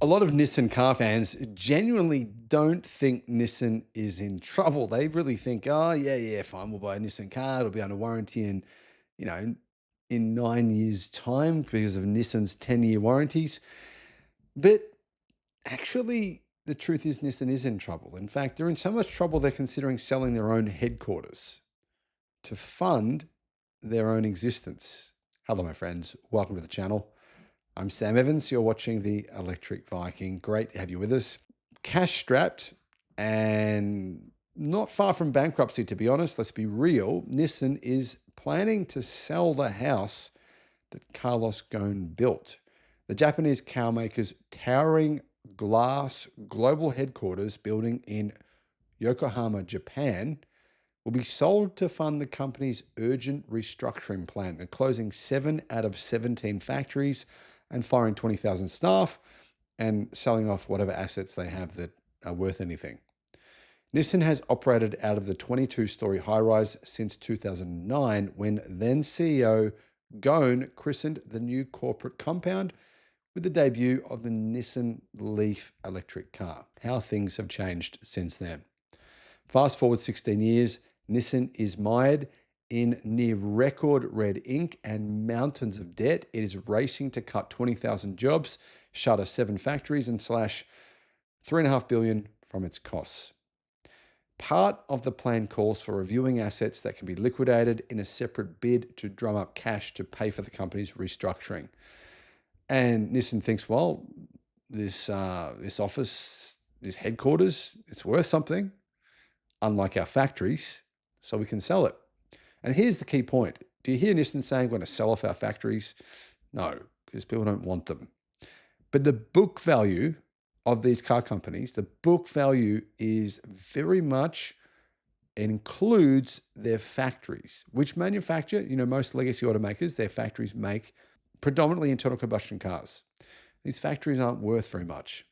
A lot of Nissan car fans genuinely don't think Nissan is in trouble. They really think, oh, yeah, yeah, fine, we'll buy a Nissan car. It'll be under warranty you know, in 9 years' time because of Nissan's 10-year warranties. But actually, the truth is Nissan is in trouble. In fact, they're in so much trouble, they're considering selling their own headquarters to fund their own existence. Hello, my friends. Welcome to the channel. I'm Sam Evans. You're watching the Electric Viking. Great to have you with us. Cash strapped and not far from bankruptcy, to be honest. Let's be real. Nissan is planning to sell the house that Carlos Ghosn built. The Japanese carmaker's towering glass global headquarters building in Yokohama, Japan, will be sold to fund the company's urgent restructuring plan. They're closing 7 out of 17 factories and firing 20,000 staff and selling off whatever assets they have that are worth anything. Nissan has operated out of the 22-story high-rise since 2009 when then CEO Ghosn christened the new corporate compound with the debut of the Nissan Leaf electric car. How things have changed since then. Fast forward 16 years, Nissan is mired in near record red ink and mountains of debt. It is racing to cut 20,000 jobs, shutter 7 factories, and slash $3.5 billion from its costs. Part of the plan calls for reviewing assets that can be liquidated in a separate bid to drum up cash to pay for the company's restructuring. And Nissan thinks, well, this office, this headquarters, it's worth something, unlike our factories, so we can sell it. And here's the key point. Do you hear Nissan saying we're going to sell off our factories? No, because people don't want them. But the book value of these car companies, the book value is very much includes their factories, which manufacture, most legacy automakers, their factories make predominantly internal combustion cars. These factories aren't worth very much.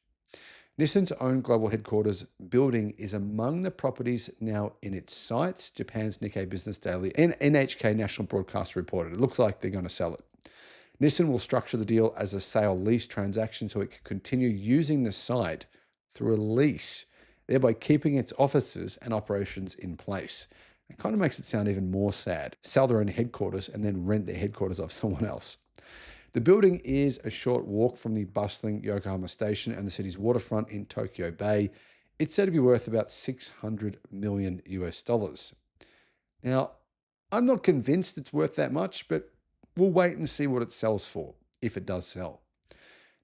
Nissan's own global headquarters building is among the properties now in its sights, Japan's Nikkei Business Daily and NHK National Broadcaster reported. It looks like they're going to sell it. Nissan will structure the deal as a sale-lease transaction so it can continue using the site through a lease, thereby keeping its offices and operations in place. It kind of makes it sound even more sad. Sell their own headquarters and then rent their headquarters off someone else. The building is a short walk from the bustling Yokohama station and the city's waterfront in Tokyo Bay. It's said to be worth about $600 million US. Now, I'm not convinced it's worth that much, but we'll wait and see what it sells for, if it does sell.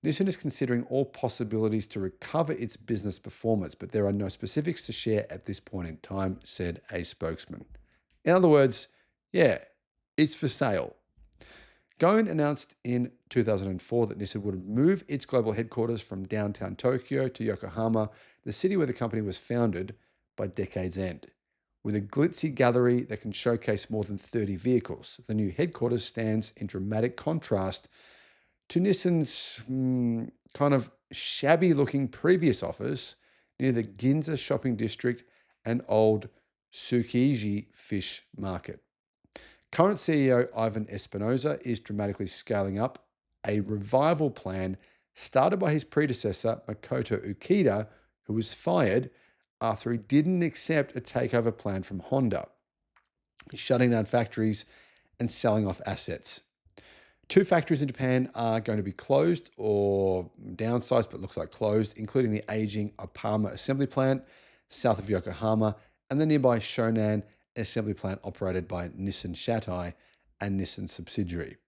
Nissan is considering all possibilities to recover its business performance, but there are no specifics to share at this point in time, said a spokesman. In other words, yeah, it's for sale. Ghosn announced in 2004 that Nissan would move its global headquarters from downtown Tokyo to Yokohama, the city where the company was founded, by decade's end. With a glitzy gallery that can showcase more than 30 vehicles, the new headquarters stands in dramatic contrast to Nissan's kind of shabby-looking previous office near the Ginza shopping district and old Tsukiji fish market. Current CEO Ivan Espinosa is dramatically scaling up a revival plan started by his predecessor, Makoto Ukita, who was fired after he didn't accept a takeover plan from Honda. He's shutting down factories and selling off assets. 2 factories in Japan are going to be closed or downsized, but looks like closed, including the aging Apama assembly plant south of Yokohama and the nearby Shonan assembly plant operated by Nissan Shatai and Nissan subsidiary.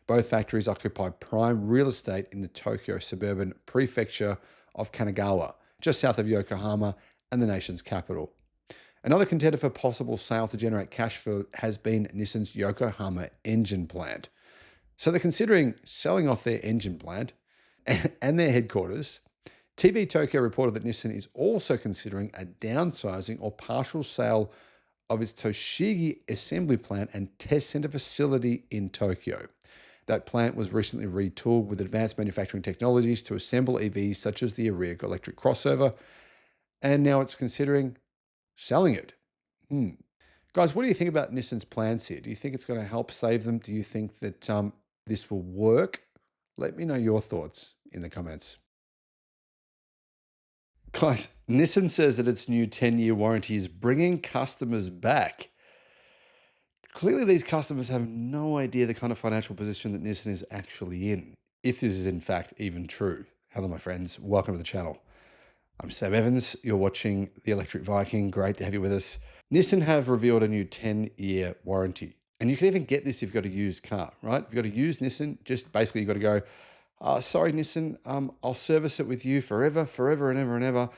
Both factories occupy prime real estate in the Tokyo suburban prefecture of Kanagawa, just south of Yokohama and the nation's capital. Another contender for possible sale to generate cash flow has been Nissan's Yokohama engine plant. So they're considering selling off their engine plant and their headquarters. TV Tokyo reported that Nissan is also considering a downsizing or partial sale of its Toshigi assembly plant and test center facility in Tokyo. That plant was recently retooled with advanced manufacturing technologies to assemble EVs such as the Ariya electric crossover, and now it's considering selling it. Guys, what do you think about Nissan's plans here? Do you think it's going to help save them? Do you think that this will work? Let me know your thoughts in the comments. Guys, Nissan says that its new 10-year warranty is bringing customers back. Clearly, these customers have no idea the kind of financial position that Nissan is actually in, if this is in fact even true. Hello, my friends. Welcome to the channel. I'm Sam Evans. You're watching the Electric Viking. Great to have you with us. Nissan have revealed a new 10-year warranty. And you can even get this if you've got a used car, right? If you've got a used Nissan, just basically you've got to go, sorry, Nissan, I'll service it with you forever and ever and ever.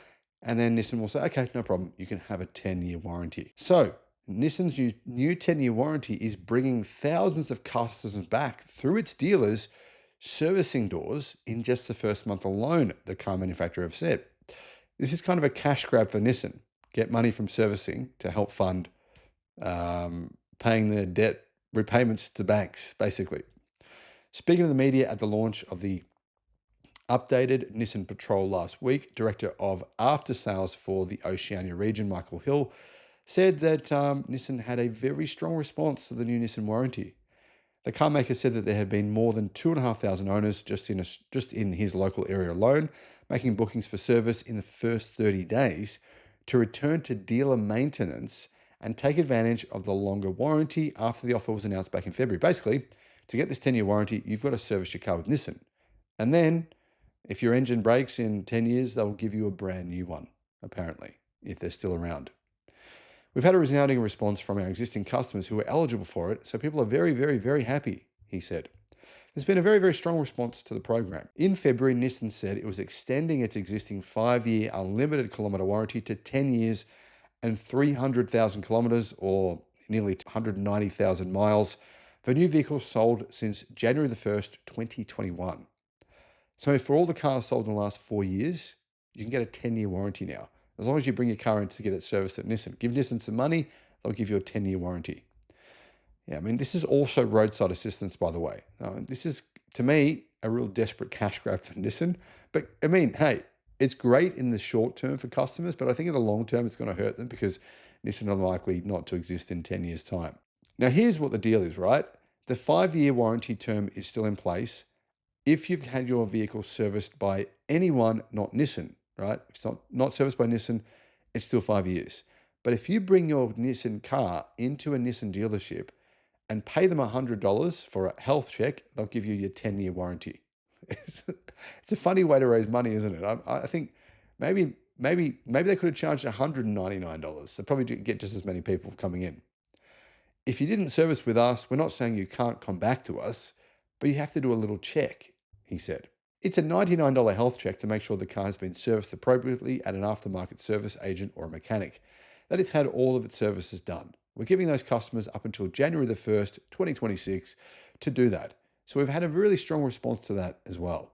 And then Nissan will say, okay, no problem. You can have a 10-year warranty. So Nissan's new 10-year warranty is bringing thousands of customers back through its dealers' servicing doors in just the first month alone, the car manufacturer have said. This is kind of a cash grab for Nissan. Get money from servicing to help fund paying their debt repayments to banks, basically. Speaking to the media at the launch of the updated Nissan Patrol last week, Director of After Sales for the Oceania region, Michael Hill, said that Nissan had a very strong response to the new Nissan warranty. The car maker said that there have been more than 2,500 owners just in his local area alone, making bookings for service in the first 30 days to return to dealer maintenance and take advantage of the longer warranty after the offer was announced back in February. Basically, to get this 10-year warranty, you've got to service your car with Nissan. And then, if your engine breaks in 10 years, they'll give you a brand new one, apparently, if they're still around. We've had a resounding response from our existing customers who are eligible for it, so people are very, very, very happy, he said. There's been a very, very strong response to the program. In February, Nissan said it was extending its existing 5-year unlimited kilometre warranty to 10 years and 300,000 kilometres, or nearly 190,000 miles, for new vehicles sold since January the 1st, 2021. So for all the cars sold in the last 4 years, you can get a 10-year warranty now. As long as you bring your car in to get it serviced at Nissan. Give Nissan some money, they'll give you a 10-year warranty. Yeah, I mean, this is also roadside assistance, by the way. This is, to me, a real desperate cash grab for Nissan. But, I mean, hey, it's great in the short term for customers, but I think in the long term, it's going to hurt them because Nissan are likely not to exist in 10 years' time. Now, here's what the deal is, right? The 5-year warranty term is still in place if you've had your vehicle serviced by anyone, not Nissan, right? If it's not serviced by Nissan, it's still 5 years. But if you bring your Nissan car into a Nissan dealership and pay them $100 for a health check, they'll give you your 10-year warranty. It's a funny way to raise money, isn't it? I think maybe they could have charged $199. They probably get just as many people coming in. If you didn't service with us, we're not saying you can't come back to us, but you have to do a little check, he said. It's a $99 health check to make sure the car has been serviced appropriately at an aftermarket service agent or a mechanic, that it's had all of its services done. We're giving those customers up until January the 1st, 2026 to do that. So we've had a really strong response to that as well.